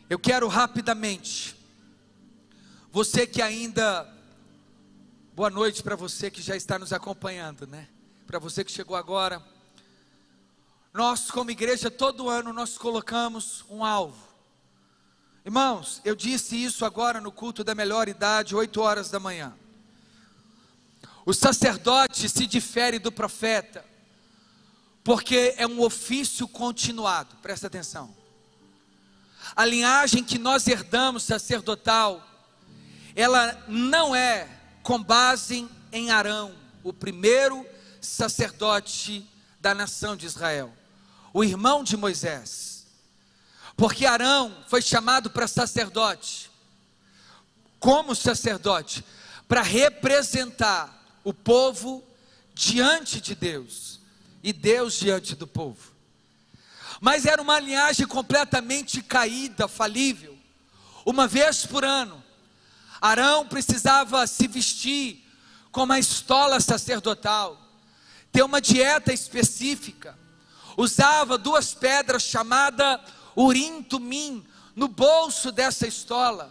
Eu quero rapidamente, você que ainda, boa noite para você que já está nos acompanhando, né? Para você que chegou agora, nós como igreja todo ano nós colocamos um alvo. Irmãos, eu disse isso agora no culto da melhor idade, 8 horas da manhã. O sacerdote se difere do profeta, porque é um ofício continuado, presta atenção. A linhagem que nós herdamos sacerdotal, ela não é com base em Arão, o primeiro sacerdote da nação de Israel, o irmão de Moisés, porque Arão foi chamado para sacerdote, como sacerdote, para representar o povo diante de Deus, e Deus diante do povo. Mas era uma linhagem completamente caída, falível. Uma vez por ano, Arão precisava se vestir com uma estola sacerdotal, ter uma dieta específica, usava 2 pedras chamadas Urim e Tumim no bolso dessa estola.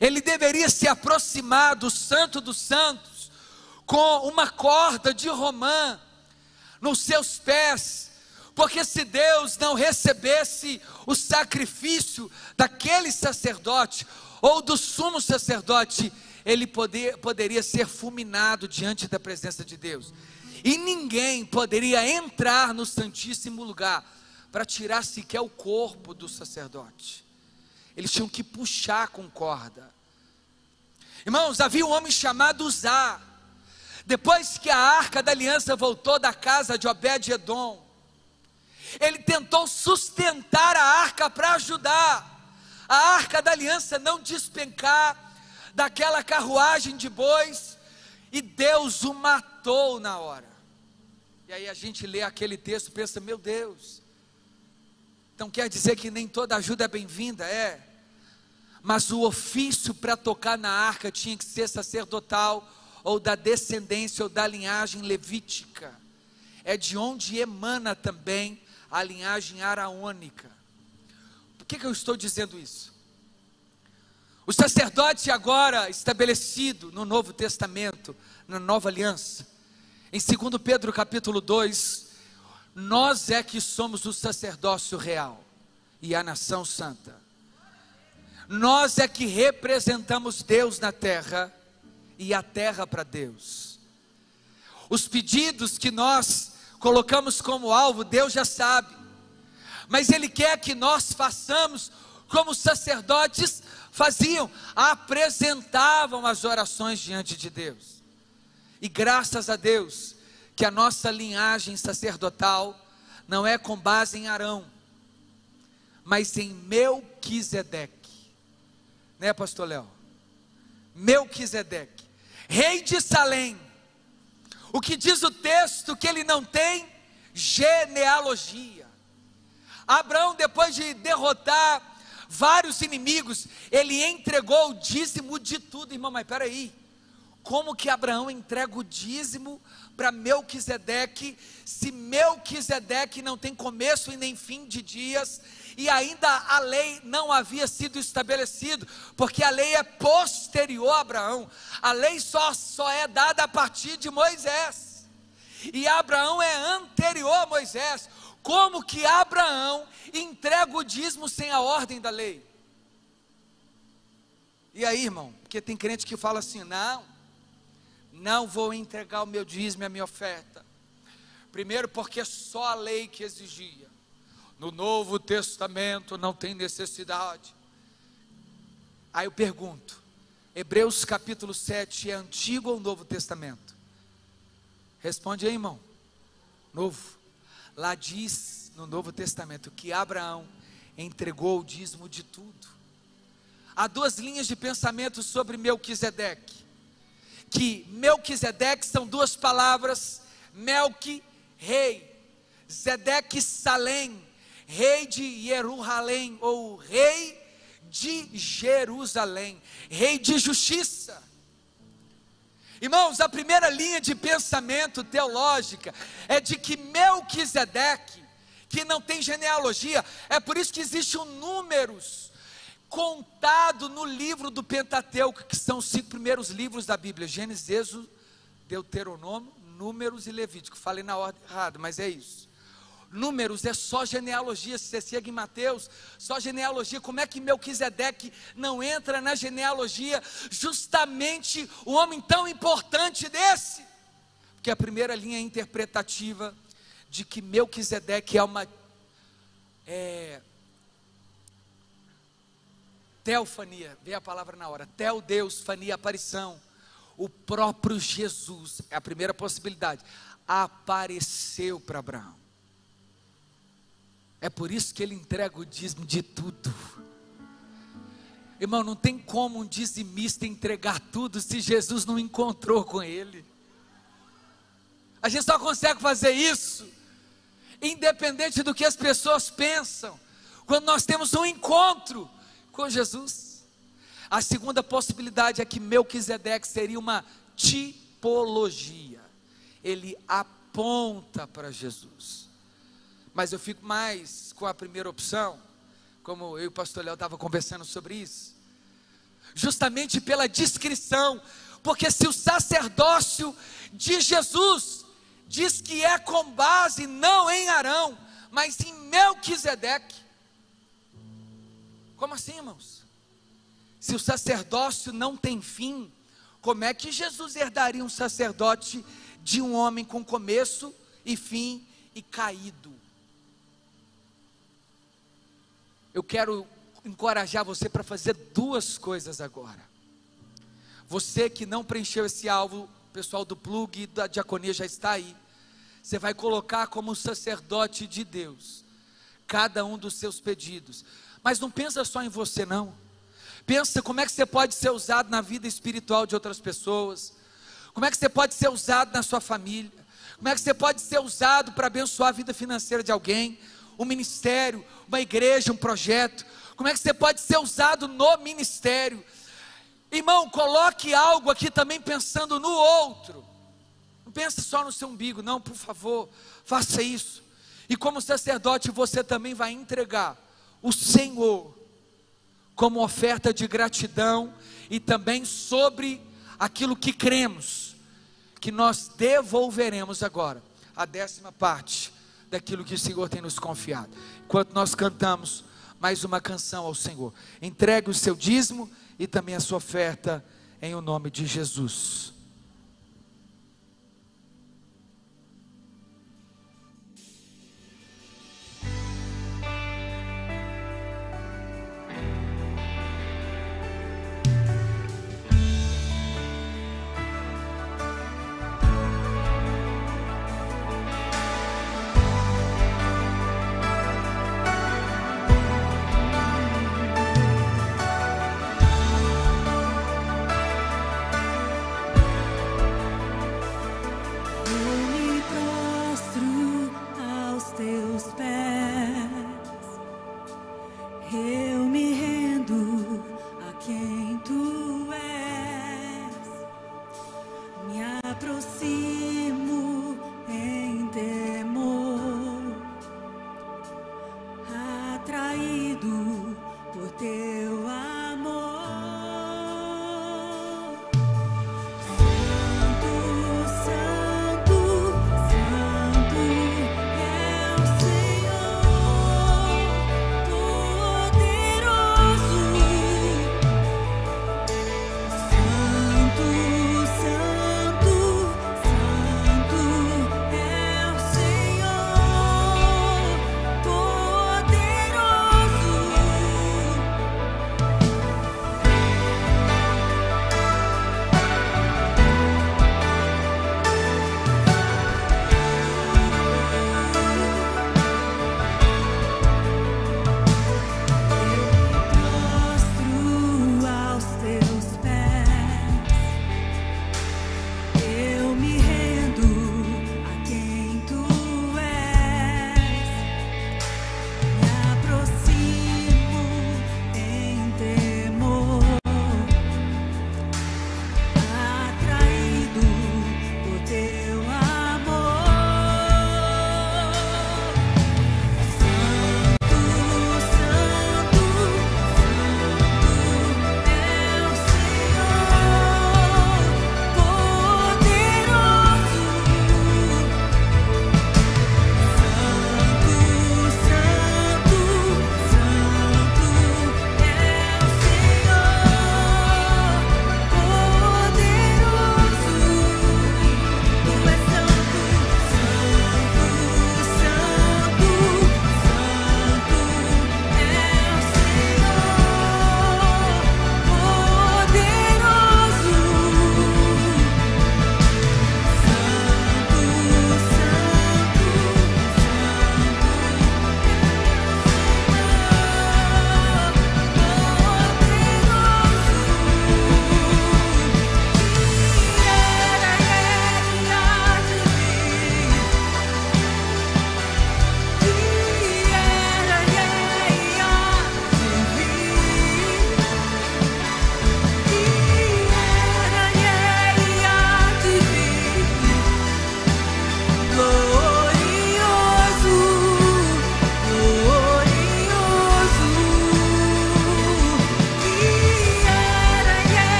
Ele deveria se aproximar do Santo dos Santos com uma corda de romã nos seus pés, porque se Deus não recebesse o sacrifício daquele sacerdote, ou do sumo sacerdote, ele poderia ser fulminado diante da presença de Deus, e ninguém poderia entrar no santíssimo lugar, para tirar sequer o corpo do sacerdote. Eles tinham que puxar com corda. Irmãos, havia um homem chamado Uzá. Depois que a arca da aliança voltou da casa de Obed-edom, ele tentou sustentar a arca para ajudar a arca da aliança não despencar daquela carruagem de bois, e Deus o matou na hora. E aí a gente lê aquele texto e pensa, meu Deus, então quer dizer que nem toda ajuda é bem-vinda? É, mas o ofício para tocar na arca tinha que ser sacerdotal, ou da descendência, ou da linhagem levítica. É de onde emana também a linhagem araônica. Por que eu estou dizendo isso? O sacerdote agora estabelecido no Novo Testamento, na Nova Aliança, em 2 Pedro capítulo 2, nós é que somos o sacerdócio real e a nação santa. Nós é que representamos Deus na terra e a terra para Deus. Os pedidos que nós colocamos como alvo, Deus já sabe, mas Ele quer que nós façamos como os sacerdotes faziam, apresentavam as orações diante de Deus. E graças a Deus que a nossa linhagem sacerdotal não é com base em Arão, mas em Melquisedeque, né, pastor Léo? Melquisedeque, rei de Salém. O que diz o texto? Que ele não tem genealogia. Abraão, depois de derrotar vários inimigos, ele entregou o dízimo de tudo. Irmão, mas peraí, como que Abraão entrega o dízimo para Melquisedeque, se Melquisedeque não tem começo e nem fim de dias, e ainda a lei não havia sido estabelecida, porque a lei é posterior a Abraão, a lei só é dada a partir de Moisés, e Abraão é anterior a Moisés. Como que Abraão entrega o dízimo sem a ordem da lei? E aí, irmão, porque tem crente que fala assim, não vou entregar o meu dízimo e a minha oferta. Primeiro porque só a lei que exigia. No Novo Testamento não tem necessidade. Aí eu pergunto, Hebreus capítulo 7 é Antigo ou Novo Testamento? Responde aí, irmão. Novo. Lá diz no Novo Testamento que Abraão entregou o dízimo de tudo. Há 2 linhas de pensamento sobre Melquisedeque. Que Melquisedeque são 2 palavras, Melqui, rei, Zedeque, Salém, rei de Jerusalém, ou rei de Jerusalém, rei de justiça. Irmãos, a primeira linha de pensamento teológica é de que Melquisedeque, que não tem genealogia, é por isso que existem números contado no livro do Pentateuco, que são os 5 primeiros livros da Bíblia: Gênesis, Êxodo, Deuteronômio, Números e Levítico. Falei na ordem errada, mas é isso. Números é só genealogia. Se você segue em Mateus, só genealogia. Como é que Melquisedeque não entra na genealogia? Justamente um homem tão importante desse, porque a primeira linha interpretativa de que Melquisedeque é uma teofania, veio a palavra na hora, teo, Deus, fania, aparição. O próprio Jesus, é a primeira possibilidade, apareceu para Abraão. É por isso que ele entrega o dízimo de tudo. Irmão, não tem como um dizimista entregar tudo se Jesus não encontrou com ele. A gente só consegue fazer isso independente do que as pessoas pensam, quando nós temos um encontro com Jesus. A segunda possibilidade é que Melquisedeque seria uma tipologia. Ele aponta para Jesus. Mas eu fico mais com a primeira opção, como eu e o pastor Léo estavam conversando sobre isso, justamente pela descrição, porque se o sacerdócio de Jesus diz que é com base não em Arão, mas em Melquisedeque, como assim, irmãos? Se o sacerdócio não tem fim, como é que Jesus herdaria um sacerdote de um homem com começo e fim e caído? Eu quero encorajar você para fazer 2 coisas agora. Você que não preencheu esse alvo, o pessoal do plug e da diaconia já está aí. Você vai colocar como sacerdote de Deus cada um dos seus pedidos. Mas não pensa só em você não. Pensa como é que você pode ser usado na vida espiritual de outras pessoas. Como é que você pode ser usado na sua família. Como é que você pode ser usado para abençoar a vida financeira de alguém. Um ministério, uma igreja, um projeto. Como é que você pode ser usado no ministério? Irmão, coloque algo aqui também pensando no outro. Não pense só no seu umbigo, não, por favor, faça isso. E como sacerdote, você também vai entregar o Senhor como oferta de gratidão, e também sobre aquilo que cremos, que nós devolveremos agora, a 10ª parte daquilo que o Senhor tem nos confiado. Enquanto nós cantamos mais uma canção ao Senhor, entregue o seu dízimo e também a sua oferta em o nome de Jesus. Senhor, poder.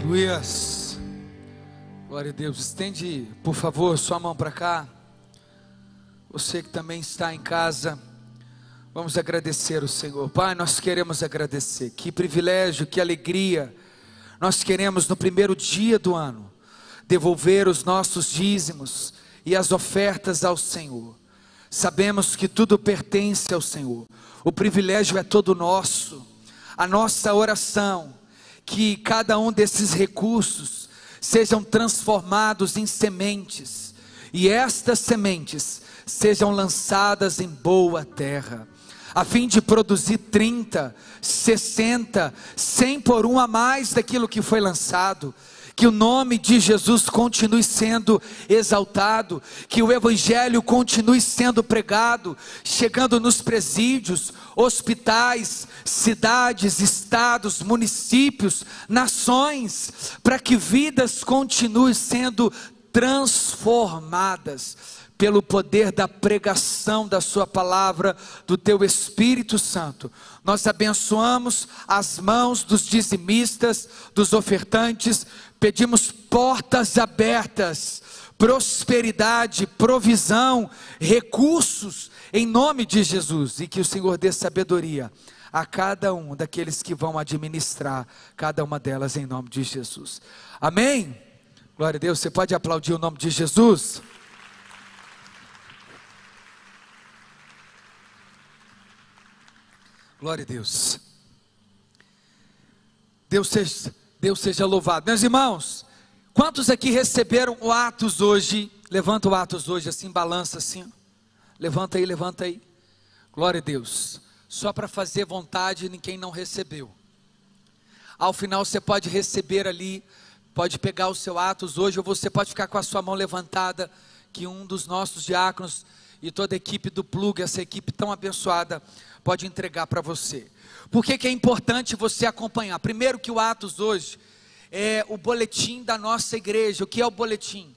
Aleluias. Glória a Deus. Estende, por favor, sua mão para cá. Você que também está em casa, vamos agradecer o Senhor. Pai, nós queremos agradecer. Que privilégio, que alegria. Nós queremos no primeiro dia do ano devolver os nossos dízimos e as ofertas ao Senhor. Sabemos que tudo pertence ao Senhor. O privilégio é todo nosso. A nossa oração, que cada um desses recursos sejam transformados em sementes, e estas sementes sejam lançadas em boa terra, a fim de produzir 30, 60, 100 por um a mais daquilo que foi lançado. Que o nome de Jesus continue sendo exaltado, que o Evangelho continue sendo pregado, chegando nos presídios, hospitais, cidades, estados, municípios, nações, para que vidas continuem sendo transformadas pelo poder da pregação da sua palavra, do teu Espírito Santo. Nós abençoamos as mãos dos dizimistas, dos ofertantes, pedimos portas abertas, prosperidade, provisão, recursos, em nome de Jesus, e que o Senhor dê sabedoria a cada um daqueles que vão administrar cada uma delas, em nome de Jesus. Amém? Glória a Deus. Você pode aplaudir o nome de Jesus? Glória a Deus. Deus seja louvado. Meus irmãos, quantos aqui receberam o Atos hoje? Levanta o Atos hoje assim, balança assim. Levanta aí, levanta aí. Glória a Deus. Só para fazer vontade de quem não recebeu. Ao final você pode receber ali, pode pegar o seu Atos hoje, ou você pode ficar com a sua mão levantada, que um dos nossos diáconos e toda a equipe do Plug, essa equipe tão abençoada, pode entregar para você. Por que é importante você acompanhar? Primeiro, que o Atos hoje é o boletim da nossa igreja. O que é o boletim?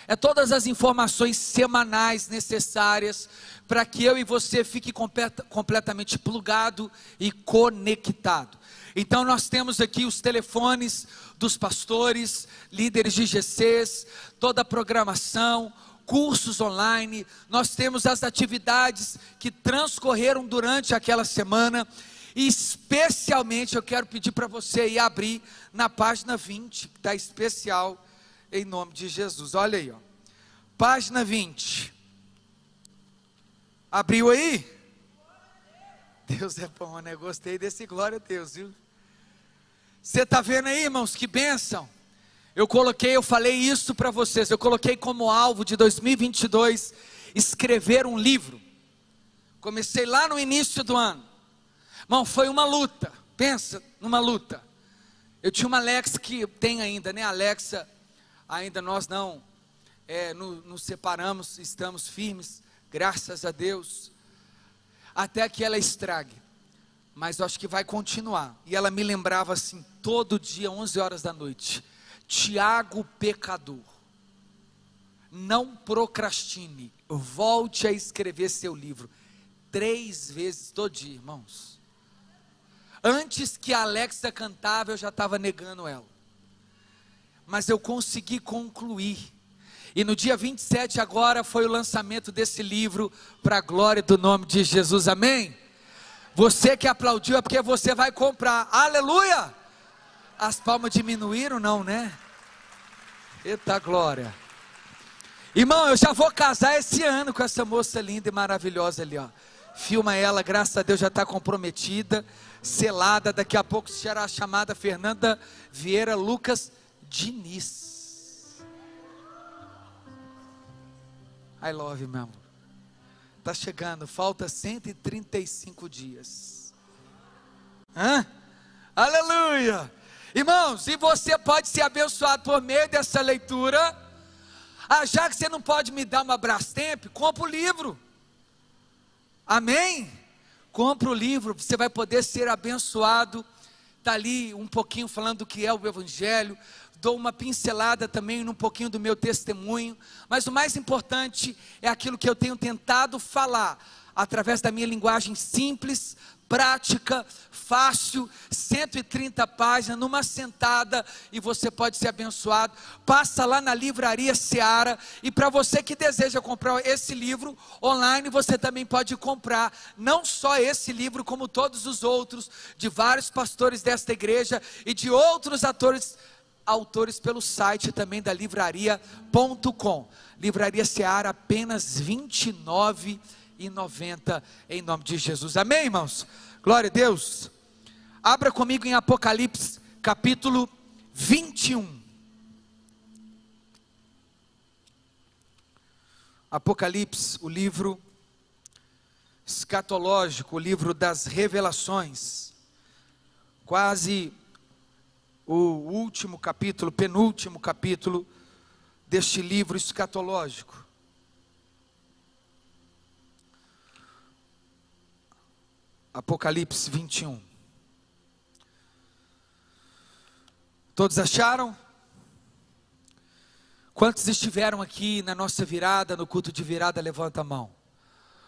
É todas as informações semanais necessárias para que eu e você fique completamente plugado e conectado. Então nós temos aqui os telefones dos pastores, líderes de GCs, toda a programação, cursos online. Nós temos as atividades que transcorreram durante aquela semana. E especialmente eu quero pedir para você ir abrir na página 20, que está especial, em nome de Jesus. Olha aí, ó. Página 20. Abriu aí? Deus é bom, né? Gostei desse glória a Deus, viu? Você está vendo aí, irmãos, que bênção? Eu falei isso para vocês, eu coloquei como alvo de 2022, escrever um livro. Comecei lá no início do ano. Irmão, foi uma luta, pensa numa luta. Eu tinha uma Alexa, que tem ainda, né? Alexa, ainda nós não nos separamos, estamos firmes, graças a Deus, até que ela estrague. Mas eu acho que vai continuar. E ela me lembrava assim, todo dia, 11 horas da noite: Tiago pecador, não procrastine, volte a escrever seu livro, 3 vezes todo dia, irmãos. Antes que a Alexa cantava, eu já estava negando ela, mas eu consegui concluir, e no dia 27 agora foi o lançamento desse livro, para a glória do nome de Jesus, amém? Você que aplaudiu é porque você vai comprar, aleluia! As palmas diminuíram, não, né? Eita glória. Irmão, eu já vou casar esse ano com essa moça linda e maravilhosa ali, ó. Filma ela, graças a Deus já está comprometida, selada. Daqui a pouco será chamada Fernanda Vieira Lucas Diniz. I love you, meu amor. Está chegando, falta 135 dias. Aleluia. Irmãos, e você pode ser abençoado por meio dessa leitura. Já que você não pode me dar uma Brastemp, compra o livro. Amém? Compra o livro, você vai poder ser abençoado. Está ali um pouquinho falando do que é o Evangelho. Dou uma pincelada também num pouquinho do meu testemunho. Mas o mais importante é aquilo que eu tenho tentado falar. através da minha linguagem simples, prática, fácil, 130 páginas, numa sentada, e você pode ser abençoado. Passa lá na Livraria Seara, e para você que deseja comprar esse livro online, você também pode comprar, não só esse livro, como todos os outros, de vários pastores desta igreja, e de outros autores pelo site também da livraria.com. Livraria Seara, apenas R$ 29,90, em nome de Jesus. Amém, irmãos? Glória a Deus. Abra comigo em Apocalipse capítulo 21. Apocalipse, o livro escatológico, o livro das revelações, quase o último capítulo, penúltimo capítulo deste livro escatológico. Apocalipse 21. Todos acharam? Quantos estiveram aqui na nossa virada, no culto de virada? Levanta a mão.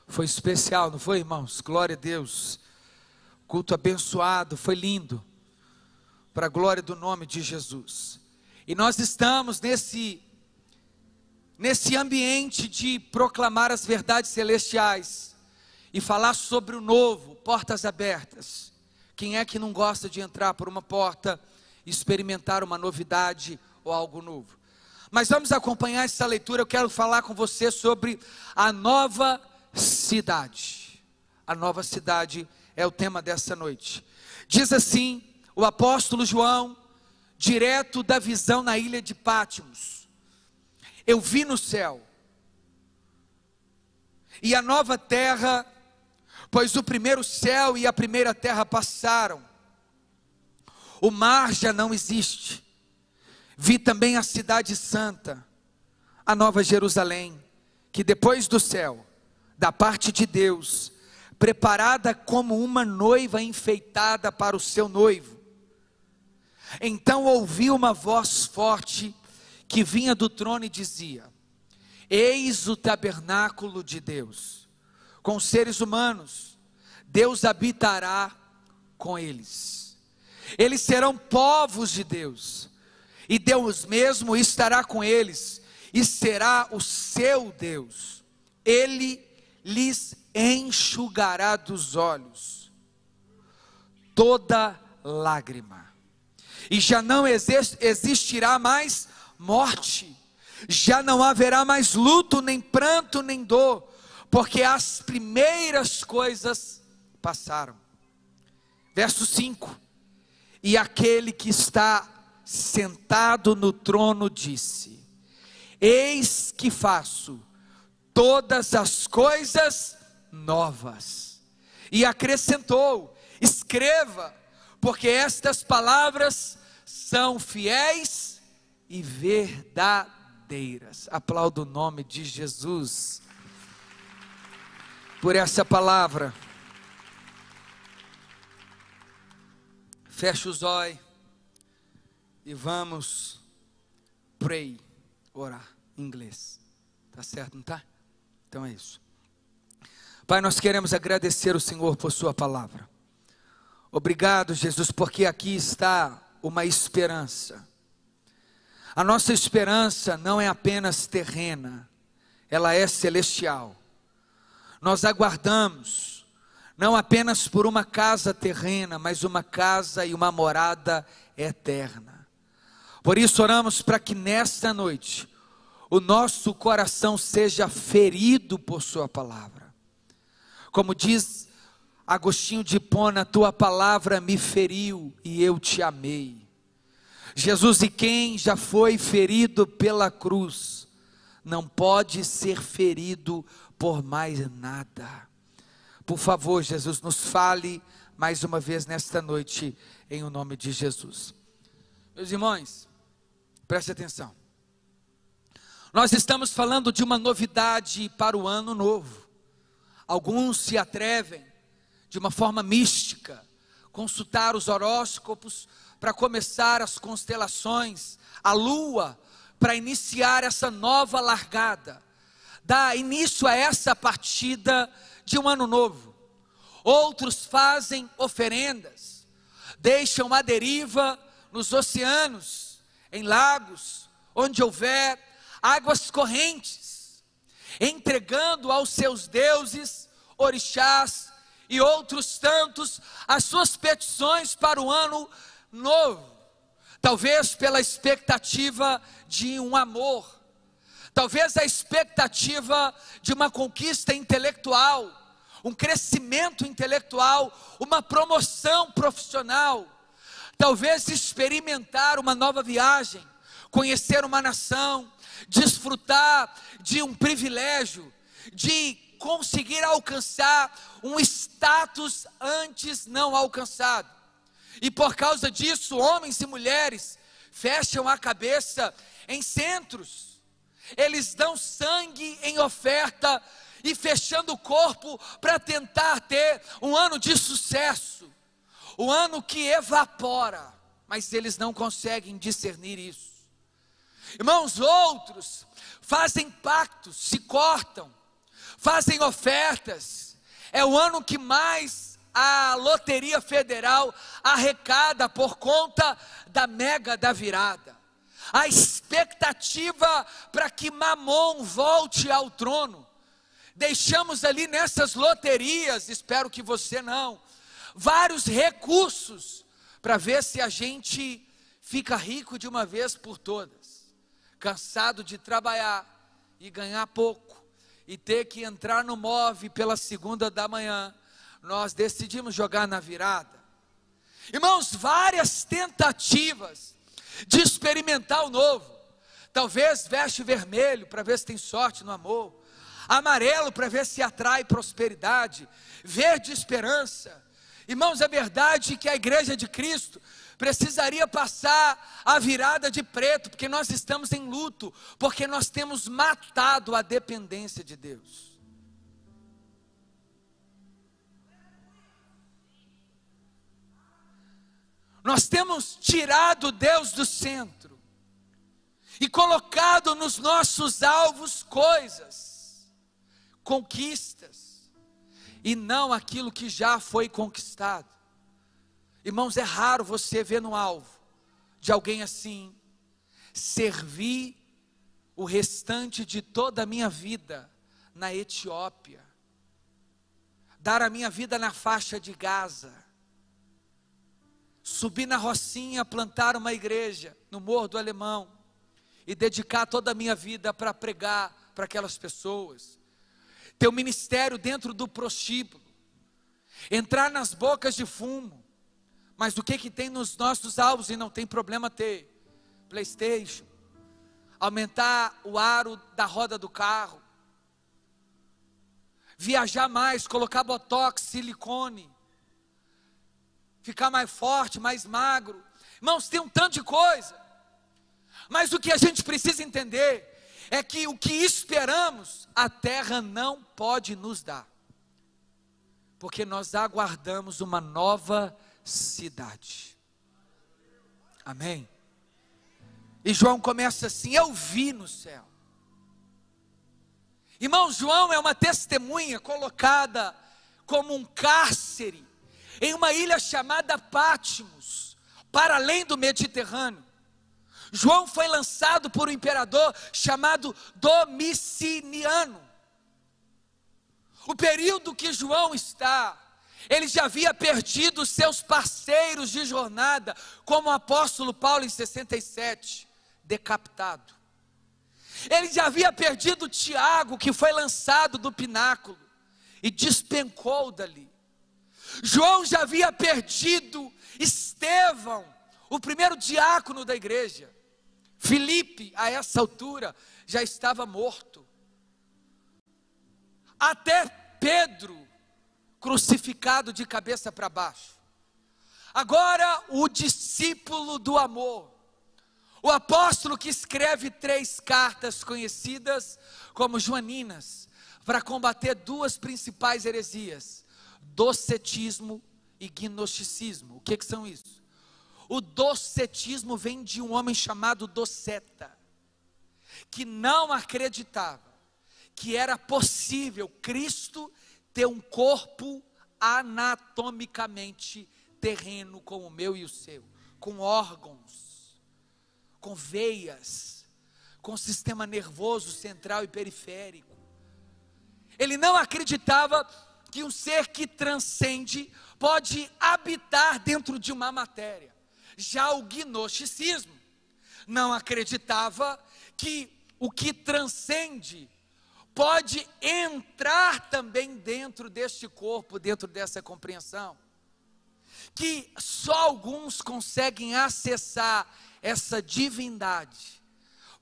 Foi especial, não foi, irmãos? Glória a Deus. Culto abençoado, foi lindo, para a glória do nome de Jesus. E nós estamos nesse ambiente de proclamar as verdades celestiais e falar sobre o novo, portas abertas. Quem é que não gosta de entrar por uma porta e experimentar uma novidade ou algo novo? Mas vamos acompanhar essa leitura. Eu quero falar com você sobre a nova cidade. A nova cidade é o tema dessa noite. Diz assim o apóstolo João, direto da visão na ilha de Pátimos: eu vi no céu e a nova terra, pois o primeiro céu e a primeira terra passaram, o mar já não existe. Vi também a cidade santa, a nova Jerusalém, que depois do céu, da parte de Deus, preparada como uma noiva enfeitada para o seu noivo. Então ouvi uma voz forte que vinha do trono e dizia: eis o tabernáculo de Deus com os seres humanos, Deus habitará com eles. Eles serão povos de Deus, e Deus mesmo estará com eles, e será o seu Deus. Ele lhes enxugará dos olhos toda lágrima, e já não existirá mais morte, já não haverá mais luto, nem pranto, nem dor, porque as primeiras coisas passaram. Verso 5: e aquele que está sentado no trono disse: eis que faço todas as coisas novas. E acrescentou: escreva, porque estas palavras são fiéis e verdadeiras. Aplauda o nome de Jesus por essa palavra. Fecha os olhos e vamos pray, orar em inglês. Tá certo, não tá? Então é isso. Pai, nós queremos agradecer o Senhor por sua palavra. Obrigado, Jesus, porque aqui está uma esperança. A nossa esperança não é apenas terrena, ela é celestial. Nós aguardamos não apenas por uma casa terrena, mas uma casa e uma morada eterna. Por isso oramos para que nesta noite o nosso coração seja ferido por sua palavra. Como diz Agostinho de Hipona: tua palavra me feriu e eu te amei. Jesus, e quem já foi ferido pela cruz, não pode ser ferido por mais nada. Por favor, Jesus, nos fale mais uma vez nesta noite, em o nome de Jesus. Meus irmãos, preste atenção. Nós estamos falando de uma novidade para o ano novo. Alguns se atrevem, de uma forma mística, consultar os horóscopos para começar as constelações, a lua, para iniciar essa nova largada, dar início a essa partida de um ano novo. Outros fazem oferendas, deixam à deriva nos oceanos, em lagos, onde houver águas correntes, entregando aos seus deuses, orixás e outros tantos as suas petições para o ano novo. Talvez pela expectativa de um amor, talvez a expectativa de uma conquista intelectual, um crescimento intelectual, uma promoção profissional, talvez experimentar uma nova viagem, conhecer uma nação, desfrutar de um privilégio, de conseguir alcançar um status antes não alcançado. E por causa disso, homens e mulheres fecham a cabeça em centros, eles dão sangue em oferta e fechando o corpo para tentar ter um ano de sucesso, um ano que evapora, mas eles não conseguem discernir isso. Irmãos, outros fazem pactos, se cortam, fazem ofertas. É o ano que mais a Loteria Federal arrecada por conta da mega da virada. A expectativa para que Mamon volte ao trono. Deixamos ali nessas loterias, espero que você não, vários recursos para ver se a gente fica rico de uma vez por todas. Cansado de trabalhar e ganhar pouco e ter que entrar no MOVE pela 2ª da manhã, nós decidimos jogar na virada. Irmãos, várias tentativas de experimentar o novo. Talvez veste vermelho para ver se tem sorte no amor, amarelo para ver se atrai prosperidade, verde esperança. Irmãos, é verdade que a igreja de Cristo precisaria passar a virada de preto, porque nós estamos em luto, porque nós temos matado a dependência de Deus. Nós temos tirado Deus do centro e colocado nos nossos alvos coisas, conquistas, e não aquilo que já foi conquistado. Irmãos, é raro você ver no alvo de alguém assim: servi o restante de toda a minha vida na Etiópia, dar a minha vida na faixa de Gaza, subir na Rocinha, plantar uma igreja no Morro do Alemão e dedicar toda a minha vida para pregar para aquelas pessoas, ter um ministério dentro do prostíbulo, entrar nas bocas de fumo. Mas o que tem nos nossos alvos, e não tem problema ter PlayStation, aumentar o aro da roda do carro, viajar mais, colocar botox, silicone, ficar mais forte, mais magro. Irmãos, tem um tanto de coisa, mas o que a gente precisa entender é que o que esperamos, a terra não pode nos dar, porque nós aguardamos uma nova cidade. Amém? E João começa assim: eu vi no céu. Irmão, João é uma testemunha colocada como um cárcere em uma ilha chamada Pátimos, para além do Mediterrâneo. João foi lançado por um imperador chamado Domiciano. O período que João está, ele já havia perdido seus parceiros de jornada, como o apóstolo Paulo em 67, decapitado. Ele já havia perdido Tiago, que foi lançado do pináculo e despencou dali. João já havia perdido Estevão, o primeiro diácono da igreja. Filipe, a essa altura, já estava morto. Até Pedro, crucificado de cabeça para baixo. Agora o discípulo do amor, o apóstolo que escreve 3 cartas conhecidas como joaninas, para combater 2 principais heresias: docetismo e gnosticismo. O que são isso? O docetismo vem de um homem chamado Doceta, que não acreditava que era possível Cristo ter um corpo anatomicamente terreno como o meu e o seu, com órgãos, com veias, com sistema nervoso central e periférico. Ele não acreditava que um ser que transcende pode habitar dentro de uma matéria. Já o gnosticismo não acreditava que o que transcende pode entrar também dentro deste corpo, dentro dessa compreensão. Que só alguns conseguem acessar essa divindade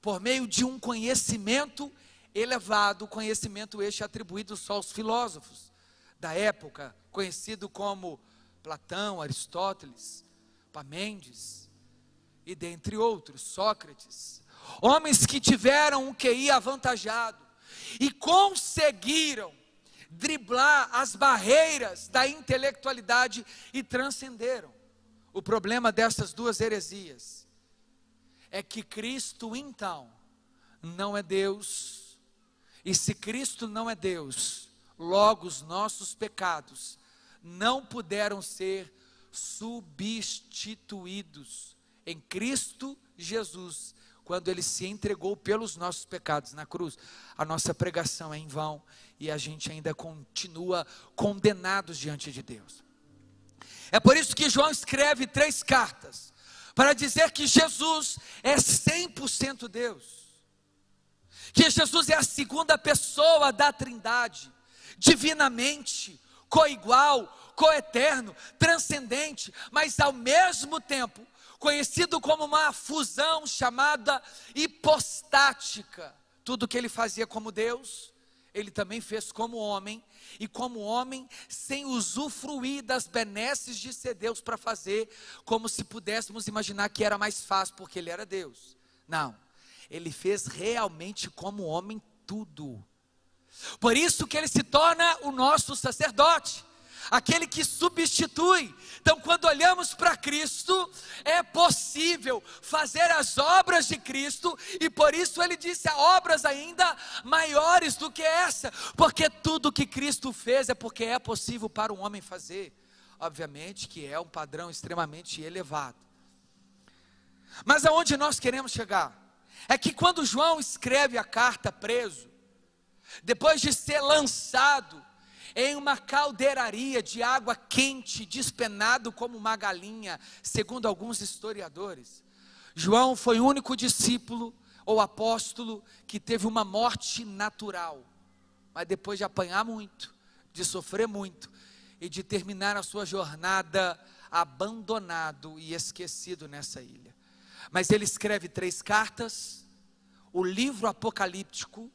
por meio de um conhecimento elevado, conhecimento este atribuído só aos filósofos da época, conhecido como Platão, Aristóteles, Parmênides e dentre outros, Sócrates. Homens que tiveram um QI avantajado e conseguiram driblar as barreiras da intelectualidade e transcenderam. O problema dessas duas heresias é que Cristo então não é Deus, e se Cristo não é Deus, logo os nossos pecados não puderam ser substituídos em Cristo Jesus, quando Ele se entregou pelos nossos pecados na cruz. A nossa pregação é em vão, e a gente ainda continua condenados diante de Deus. É por isso que João escreve 3 cartas, para dizer que Jesus é 100% Deus, que Jesus é a segunda pessoa da Trindade, divinamente, coigual, coeterno, transcendente, mas ao mesmo tempo conhecido como uma fusão chamada hipostática. Tudo que ele fazia como Deus, ele também fez como homem, e como homem, sem usufruir das benesses de ser Deus para fazer, como se pudéssemos imaginar que era mais fácil, porque ele era Deus. Não, ele fez realmente como homem tudo. Por isso que ele se torna o nosso sacerdote, aquele que substitui. Então, quando olhamos para Cristo, é possível fazer as obras de Cristo, e por isso ele disse: há obras ainda maiores do que essa, porque tudo que Cristo fez é porque é possível para um homem fazer. Obviamente que é um padrão extremamente elevado. Mas aonde nós queremos chegar é que quando João escreve a carta preso, depois de ser lançado em uma caldeiraria de água quente, despenado como uma galinha, segundo alguns historiadores, João foi o único discípulo ou apóstolo que teve uma morte natural, mas depois de apanhar muito, de sofrer muito e de terminar a sua jornada abandonado e esquecido nessa ilha. Mas ele escreve 3 cartas, o livro apocalíptico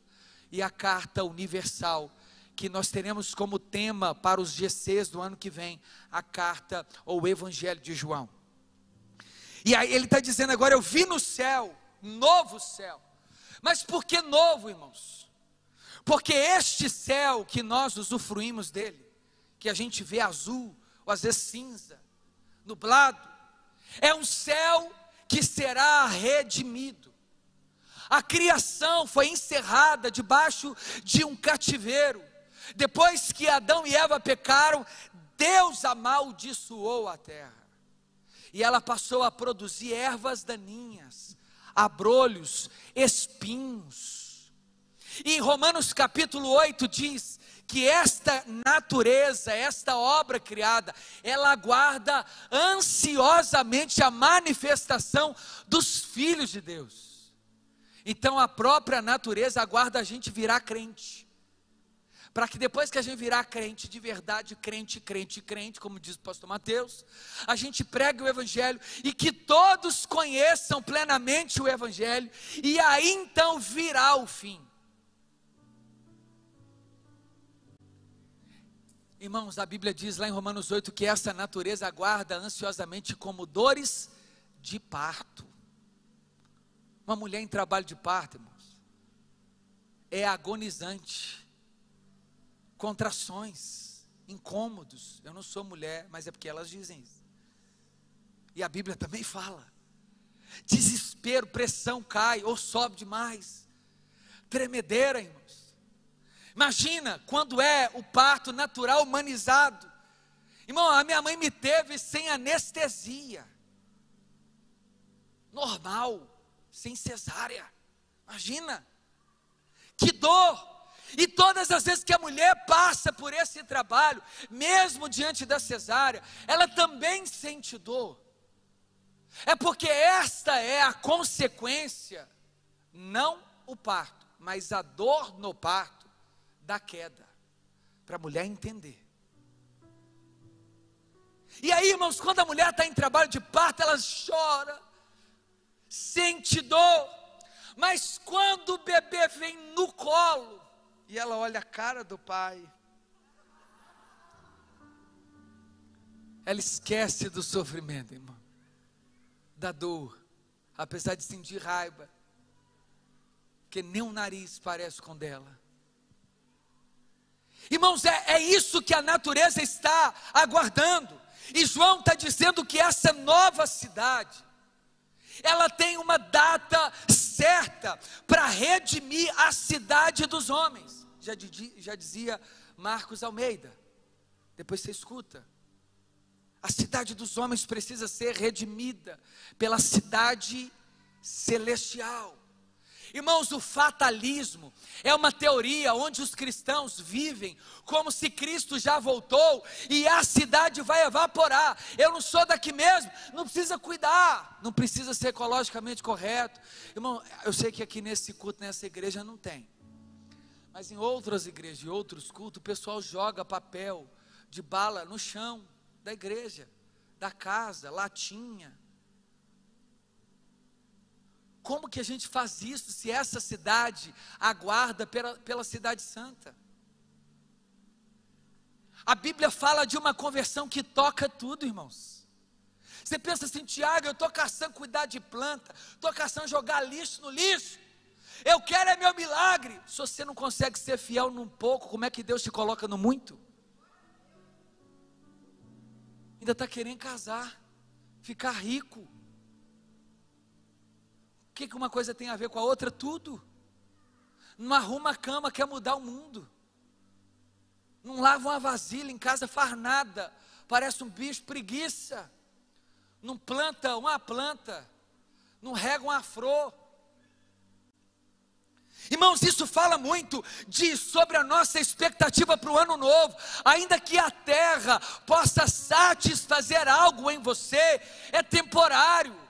e a carta universal, que nós teremos como tema para os GCs do ano que vem, a carta ou o Evangelho de João. E aí ele está dizendo agora: eu vi no céu, novo céu. Mas por que novo, irmãos? Porque este céu que nós usufruímos dele, que a gente vê azul, ou às vezes cinza, nublado, é um céu que será redimido. A criação foi encerrada debaixo de um cativeiro. Depois que Adão e Eva pecaram, Deus amaldiçoou a terra, e ela passou a produzir ervas daninhas, abrolhos, espinhos. E Romanos capítulo 8 diz que esta natureza, esta obra criada, ela aguarda ansiosamente a manifestação dos filhos de Deus. Então a própria natureza aguarda a gente virar crente, para que depois que a gente virar crente de verdade, crente, como diz o pastor Mateus, a gente pregue o Evangelho, e que todos conheçam plenamente o Evangelho, e aí então virá o fim. Irmãos, a Bíblia diz lá em Romanos 8, que essa natureza aguarda ansiosamente como dores de parto. Uma mulher em trabalho de parto, irmãos, é agonizante, contrações, incômodos. Eu não sou mulher, mas é porque elas dizem isso. E a Bíblia também fala. Desespero, pressão cai ou sobe demais, tremedeira, irmãos. Imagina quando é o parto natural humanizado. Irmão, a minha mãe me teve sem anestesia, normal, sem cesárea. Imagina, que dor. E todas as vezes que a mulher passa por esse trabalho, mesmo diante da cesárea, ela também sente dor. É porque esta é a consequência, não o parto, mas a dor no parto da queda, para a mulher entender. E aí, irmãos, quando a mulher está em trabalho de parto, ela chora, sente dor, mas quando o bebê vem no colo, e ela olha a cara do pai, ela esquece do sofrimento, irmão, da dor, apesar de sentir raiva, porque nem o nariz parece com o dela. Irmãos, é isso que a natureza está aguardando. E João está dizendo que essa nova cidade, ela tem uma data certa para redimir a cidade dos homens. Já dizia Marcos Almeida, depois você escuta. A cidade dos homens precisa ser redimida pela cidade celestial. Irmãos, o fatalismo é uma teoria onde os cristãos vivem como se Cristo já voltou e a cidade vai evaporar. Eu não sou daqui mesmo, não precisa cuidar, não precisa ser ecologicamente correto. Irmão, eu sei que aqui nesse culto, nessa igreja não tem, mas em outras igrejas, em outros cultos, o pessoal joga papel de bala no chão da igreja, da casa, latinha. Como que a gente faz isso se essa cidade aguarda pela cidade santa? A Bíblia fala de uma conversão que toca tudo, irmãos. Você pensa assim, Tiago, eu estou caçando cuidar de planta, estou caçando jogar lixo no lixo, eu quero é meu milagre. Se você não consegue ser fiel num pouco, como é que Deus te coloca no muito? Ainda está querendo casar, ficar rico. O que uma coisa tem a ver com a outra? Tudo. Não arruma a cama, quer mudar o mundo. Não lava uma vasilha em casa, faz nada, parece um bicho, preguiça. Não planta uma planta, não rega um afro. Irmãos, isso fala muito sobre a nossa expectativa para o ano novo. Ainda que a terra possa satisfazer algo em você, é temporário.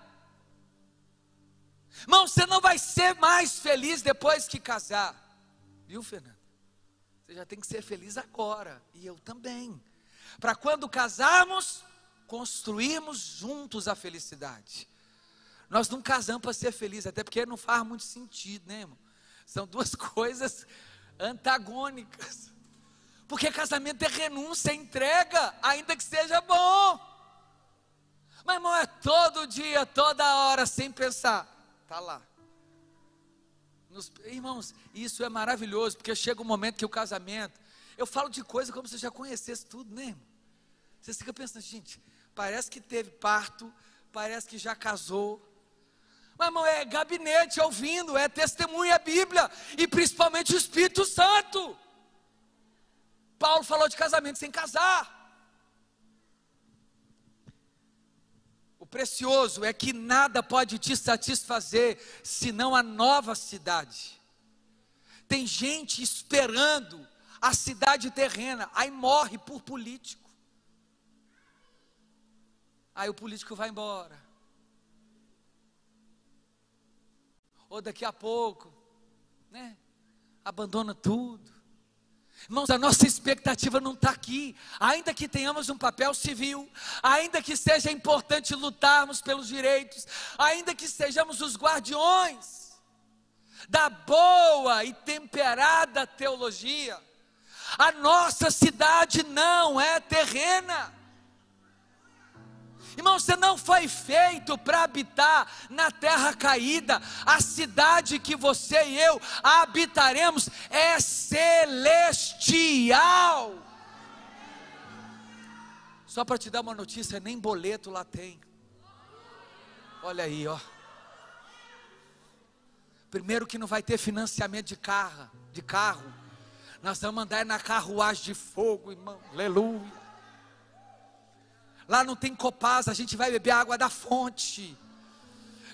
Irmão, você não vai ser mais feliz depois que casar, viu, Fernanda? Você já tem que ser feliz agora, e eu também, para quando casarmos, construirmos juntos a felicidade. Nós não casamos para ser feliz, até porque não faz muito sentido, né, irmão? São duas coisas antagônicas, porque casamento é renúncia, é entrega, ainda que seja bom. Mas, irmão, é todo dia, toda hora, sem pensar. Está lá. Irmãos, isso é maravilhoso, porque chega um momento que o casamento, eu falo de coisa como se você já conhecesse tudo, né, irmão? Você fica pensando, gente, parece que teve parto, parece que já casou, mas, irmão, é gabinete ouvindo, é testemunha, é Bíblia, e principalmente o Espírito Santo. Paulo falou de casamento sem casar. O precioso é que nada pode te satisfazer senão a nova cidade. Tem gente esperando a cidade terrena, aí morre por político. Aí o político vai embora. Ou daqui a pouco, né? Abandona tudo. Irmãos, a nossa expectativa não está aqui. Ainda que tenhamos um papel civil, ainda que seja importante lutarmos pelos direitos, ainda que sejamos os guardiões da boa e temperada teologia, a nossa cidade não é terrena. Irmão, você não foi feito para habitar na terra caída. A cidade que você e eu habitaremos é celestial. Só para te dar uma notícia, nem boleto lá tem. Olha aí, ó. Primeiro que não vai ter financiamento de carro. Nós vamos andar na carruagem de fogo, irmão. Aleluia. Lá não tem Copasa, a gente vai beber água da fonte.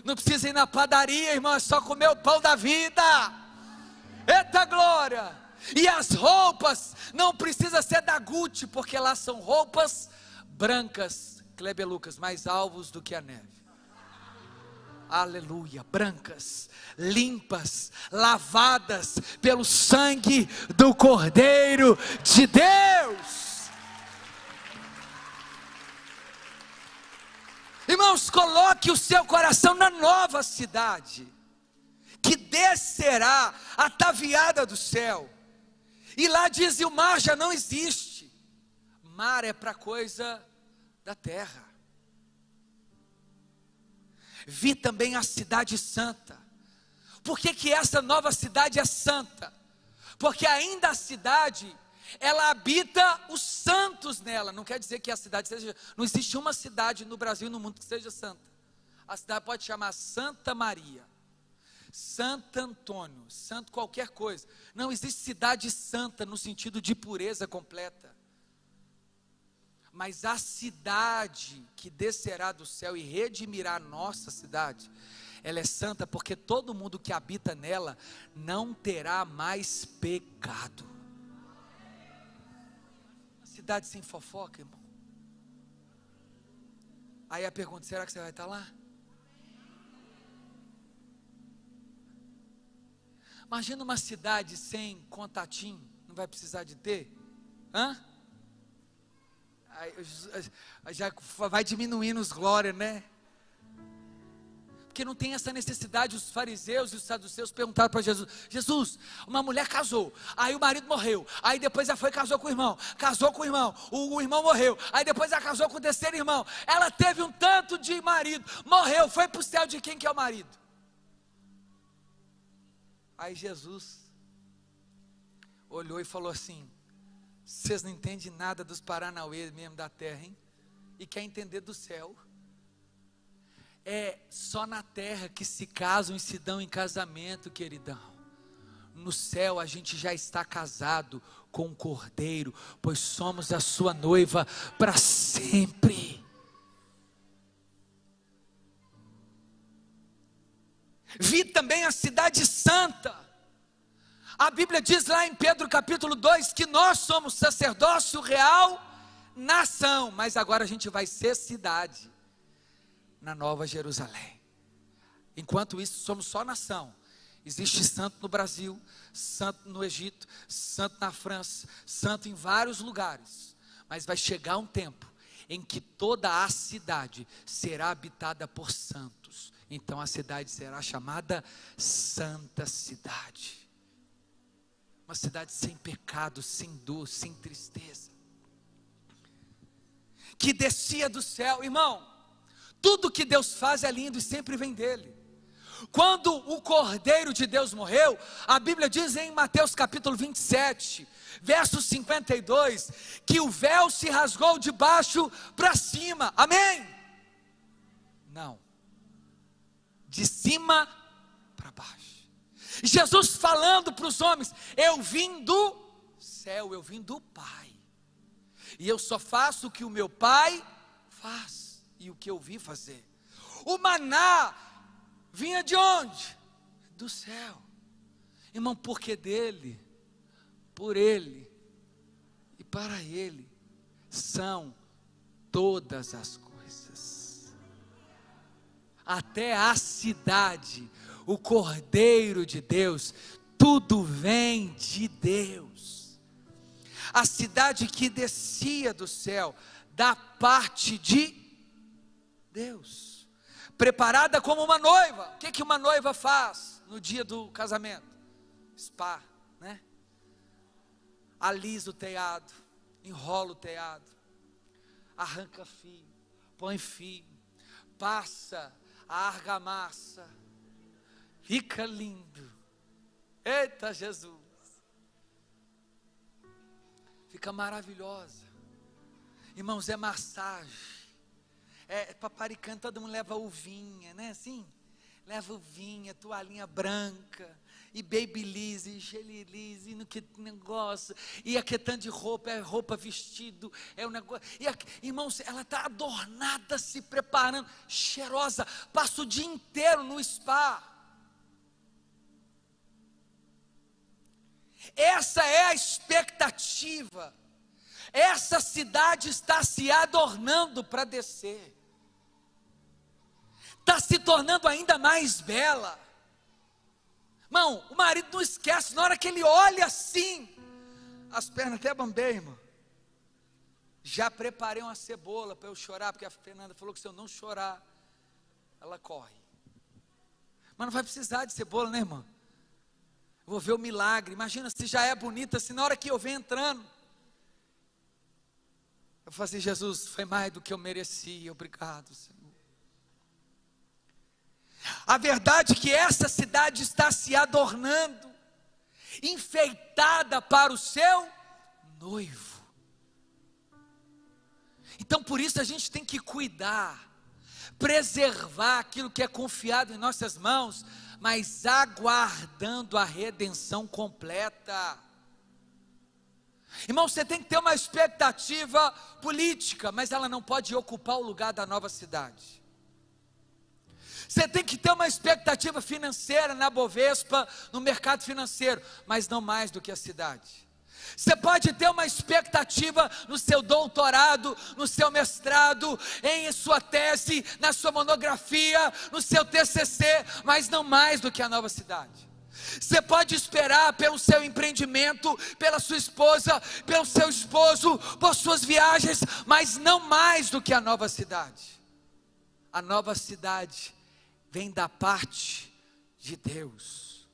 Não precisa ir na padaria, irmão, é só comer o pão da vida. Eita glória! E as roupas não precisa ser da Gucci, porque lá são roupas brancas, Kleber Lucas, mais alvos do que a neve. Aleluia, brancas, limpas, lavadas pelo sangue do Cordeiro de Deus. Irmãos, coloque o seu coração na nova cidade, que descerá ataviada do céu. E lá diz: e o mar já não existe. Mar é para coisa da terra. Vi também a cidade santa. Por que essa nova cidade é santa? Porque ainda a cidade, ela habita os santos nela. Não quer dizer que a cidade seja, não existe uma cidade no Brasil e no mundo que seja santa. A cidade pode chamar Santa Maria, Santo Antônio, santo qualquer coisa. Não existe cidade santa no sentido de pureza completa. Mas a cidade que descerá do céu e redimirá a nossa cidade, ela é santa porque todo mundo que habita nela não terá mais pecado. Uma cidade sem fofoca, irmão. Aí a pergunta: será que você vai estar lá? Imagina uma cidade sem contatinho, não vai precisar de ter? Já vai diminuindo os glórias, né? Porque não tem essa necessidade. Os fariseus e os saduceus perguntaram para Jesus: Jesus, uma mulher casou, aí o marido morreu, aí depois ela foi e casou com o irmão, o irmão morreu, aí depois ela casou com o terceiro irmão, ela teve um tanto de marido, morreu, foi para o céu, de quem que é o marido? Aí Jesus olhou e falou assim: vocês não entendem nada dos paranauê mesmo da terra, hein? E quer entender do céu? É só na terra que se casam e se dão em casamento, queridão. No céu a gente já está casado com o Cordeiro, pois somos a sua noiva para sempre. Vi também a cidade santa. A Bíblia diz lá em Pedro capítulo 2 que nós somos sacerdócio real, nação, mas agora a gente vai ser cidade na Nova Jerusalém. Enquanto isso somos só nação. Existe santo no Brasil, santo no Egito, santo na França, santo em vários lugares, mas vai chegar um tempo em que toda a cidade será habitada por santos. Então a cidade será chamada Santa Cidade. Uma cidade sem pecado, sem dor, sem tristeza, que descia do céu. Irmão, tudo que Deus faz é lindo e sempre vem dele. Quando o Cordeiro de Deus morreu, a Bíblia diz em Mateus capítulo 27, verso 52, que o véu se rasgou de baixo para cima. Amém? Não, de cima para baixo. Jesus falando para os homens: eu vim do céu, eu vim do Pai, e eu só faço o que o meu Pai faz, e o que eu vi fazer. O maná vinha de onde? Do céu. Irmão, porque dele, por ele e para ele são todas as coisas. Até a cidade, o Cordeiro de Deus, tudo vem de Deus. A cidade que descia do céu, da parte de Deus, preparada como uma noiva. O que uma noiva faz no dia do casamento? Spa, né? Alisa o telhado, enrola o telhado, arranca fio, põe fio, passa a argamassa, fica lindo. Eita Jesus, fica maravilhosa. Irmãos, é massagem, é paparicando, todo mundo leva uvinha, né? Assim, leva uvinha, toalhinha branca, e babyliss, e geliliss, e no que negócio, e aquele tanto de roupa, é roupa, vestido, é um negócio, irmãos, ela está adornada, se preparando, cheirosa, passa o dia inteiro no spa. Essa é a expectativa. Essa cidade está se adornando para descer, está se tornando ainda mais bela. Irmão, o marido não esquece, na hora que ele olha assim, as pernas até bambeiam, irmão. Já preparei uma cebola para eu chorar, porque a Fernanda falou que se eu não chorar, ela corre. Mas não vai precisar de cebola, né, irmão? Eu vou ver o milagre. Imagina se já é bonita, assim, na hora que eu venho entrando, eu falo assim: Jesus, foi mais do que eu merecia, obrigado, Senhor. A verdade é que essa cidade está se adornando, enfeitada para o seu noivo. Então por isso a gente tem que cuidar, preservar aquilo que é confiado em nossas mãos, mas aguardando a redenção completa. Irmão, você tem que ter uma expectativa política, mas ela não pode ocupar o lugar da nova cidade. Você tem que ter uma expectativa financeira na Bovespa, no mercado financeiro, mas não mais do que a cidade. Você pode ter uma expectativa no seu doutorado, no seu mestrado, em sua tese, na sua monografia, no seu TCC, mas não mais do que a nova cidade. Você pode esperar pelo seu empreendimento, pela sua esposa, pelo seu esposo, por suas viagens, mas não mais do que a nova cidade. A nova cidade vem da parte de Deus.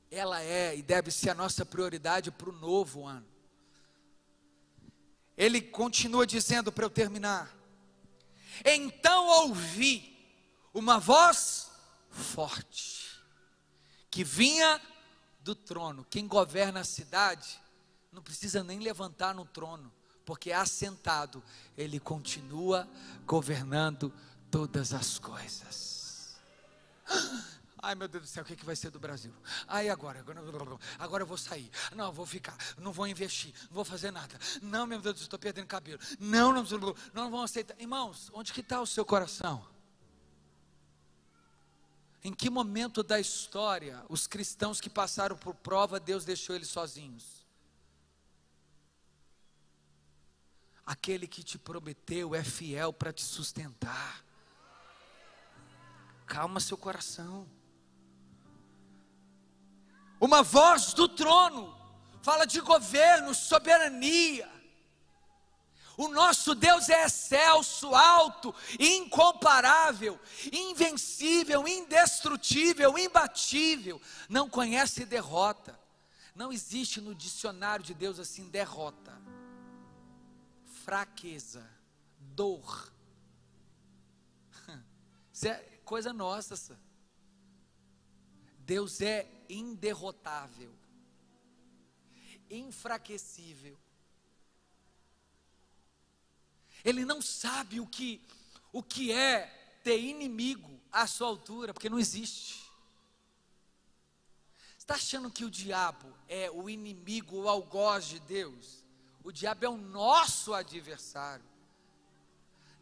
Ela é e deve ser a nossa prioridade para o novo ano. Ele continua dizendo, para eu terminar: então ouvi uma voz forte, que vinha do trono. Quem governa a cidade, não precisa nem levantar no trono, porque assentado, ele continua governando todas as coisas. Ai, meu Deus do céu, o que vai ser do Brasil? Ai, agora eu vou sair. Não, eu vou ficar, não vou investir, não vou fazer nada. Não, meu Deus, eu estou perdendo cabelo. Não vão aceitar. Irmãos, onde que está o seu coração? Em que momento da história os cristãos que passaram por prova, Deus deixou eles sozinhos? Aquele que te prometeu é fiel para te sustentar. Calma seu coração. Uma voz do trono fala de governo, soberania. O nosso Deus é excelso, alto, incomparável, invencível, indestrutível, imbatível. Não conhece derrota. Não existe no dicionário de Deus assim derrota, fraqueza, dor. Isso é coisa nossa. Deus é inderrotável, infraquecível. Ele não sabe o que é ter inimigo à sua altura, porque não existe. Você está achando que o diabo é o inimigo, o algoz de Deus? O diabo é o nosso adversário.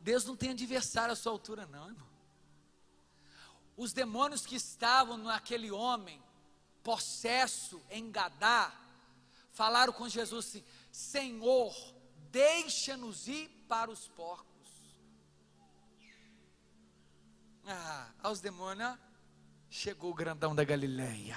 Deus não tem adversário à sua altura não, irmão. Os demônios que estavam naquele homem, possesso em Gadá, falaram com Jesus assim: Senhor, deixa-nos ir para os porcos. Aos demônios, chegou o grandão da Galileia.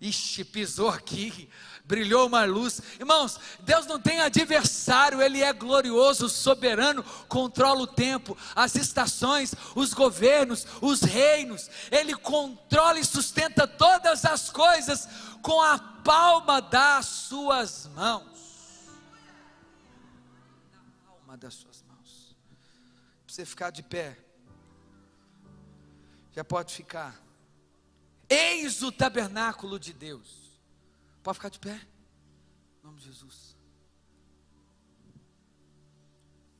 Ixi, pisou aqui, brilhou uma luz. Irmãos, Deus não tem adversário, Ele é glorioso, soberano, controla o tempo, as estações, os governos, os reinos. Ele controla e sustenta todas as coisas com a palma das suas mãos. Na palma das suas mãos. Para você ficar de pé, já pode ficar. Eis o tabernáculo de Deus. Pode ficar de pé? Em nome de Jesus.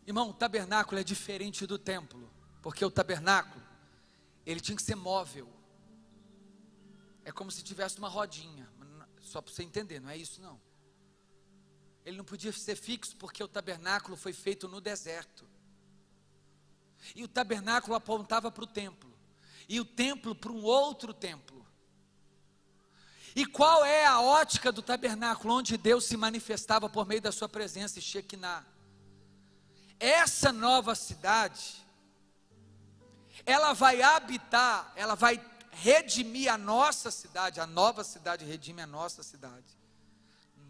Irmão, o tabernáculo é diferente do templo, porque o tabernáculo ele tinha que ser móvel. É como se tivesse uma rodinha, só para você entender, não é isso não. Ele não podia ser fixo, porque o tabernáculo foi feito no deserto. E o tabernáculo apontava para o templo, e o templo para um outro templo. E qual é a ótica do tabernáculo? Onde Deus se manifestava por meio da sua presença, Shekinah. Essa nova cidade, ela vai habitar, ela vai redimir a nossa cidade. A nova cidade redime a nossa cidade.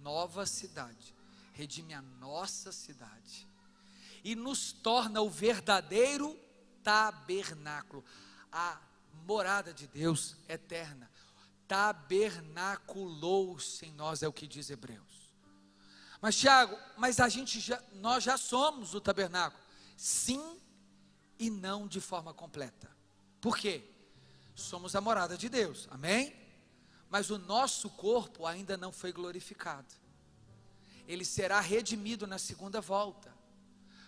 Nova cidade redime a nossa cidade e nos torna o verdadeiro tabernáculo, a morada de Deus eterna. Tabernaculou-se em nós, é o que diz Hebreus. Mas Tiago, nós já somos o tabernáculo. Sim e não de forma completa. Por quê? Somos a morada de Deus, amém? Mas o nosso corpo ainda não foi glorificado. Ele será redimido na segunda volta.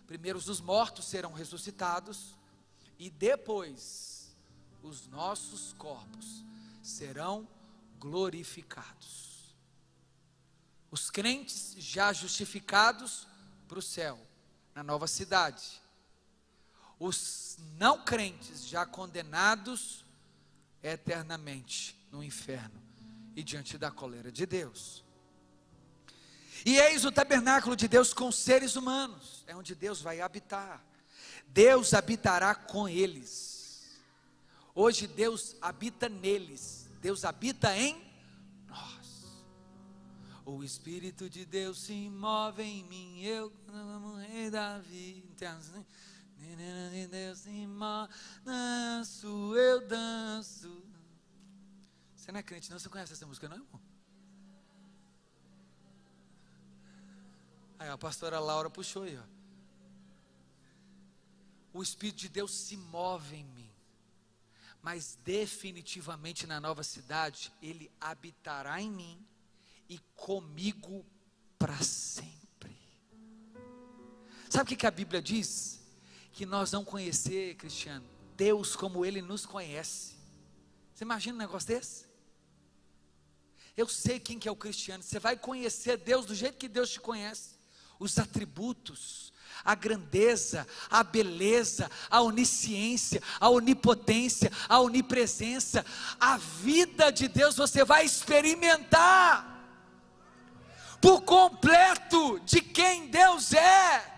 Primeiro os mortos serão ressuscitados, e depois os nossos corpos serão glorificados. Os crentes já justificados para o céu, na nova cidade. Os não crentes já condenados eternamente no inferno e diante da cólera de Deus. E eis o tabernáculo de Deus com seres humanos, é onde Deus vai habitar. Deus habitará com eles. Hoje Deus habita neles, Deus habita em nós. O Espírito de Deus se move em mim, eu como rei Davi. Deus se move, danço, eu danço. Você não é crente não? Você conhece essa música não, irmão? Aí a pastora Laura puxou aí, ó. O Espírito de Deus se move em mim, mas definitivamente na nova cidade, Ele habitará em mim e comigo para sempre. Sabe o que a Bíblia diz? Que nós vamos conhecer, Cristiano, Deus como Ele nos conhece. Você imagina um negócio desse? Eu sei quem que é o cristiano. Você vai conhecer Deus do jeito que Deus te conhece. Os atributos, a grandeza, a beleza, a onisciência, a onipotência, a onipresença, a vida de Deus você vai experimentar por completo de quem Deus é.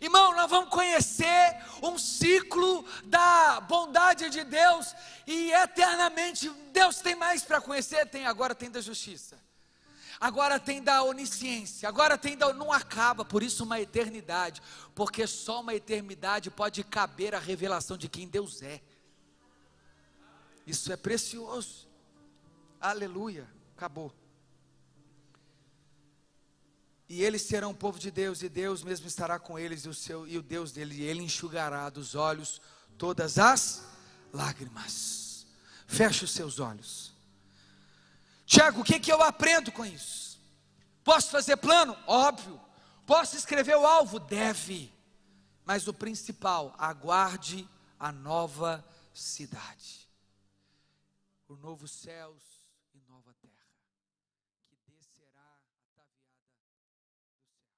Irmão, nós vamos conhecer um ciclo da bondade de Deus e eternamente. Deus tem mais para conhecer? Tem, agora tem da justiça. Agora tem da onisciência, agora tem da... Não acaba, por isso uma eternidade, porque só uma eternidade pode caber a revelação de quem Deus é. Isso é precioso. Aleluia, acabou. E eles serão o povo de Deus, e Deus mesmo estará com eles, e o Deus dele, e ele enxugará dos olhos todas as lágrimas. Feche os seus olhos. Tiago, o que eu aprendo com isso? Posso fazer plano? Óbvio. Posso escrever o alvo? Deve. Mas o principal, aguarde a nova cidade, o novo céus e nova terra, que descerá ataviada do céu.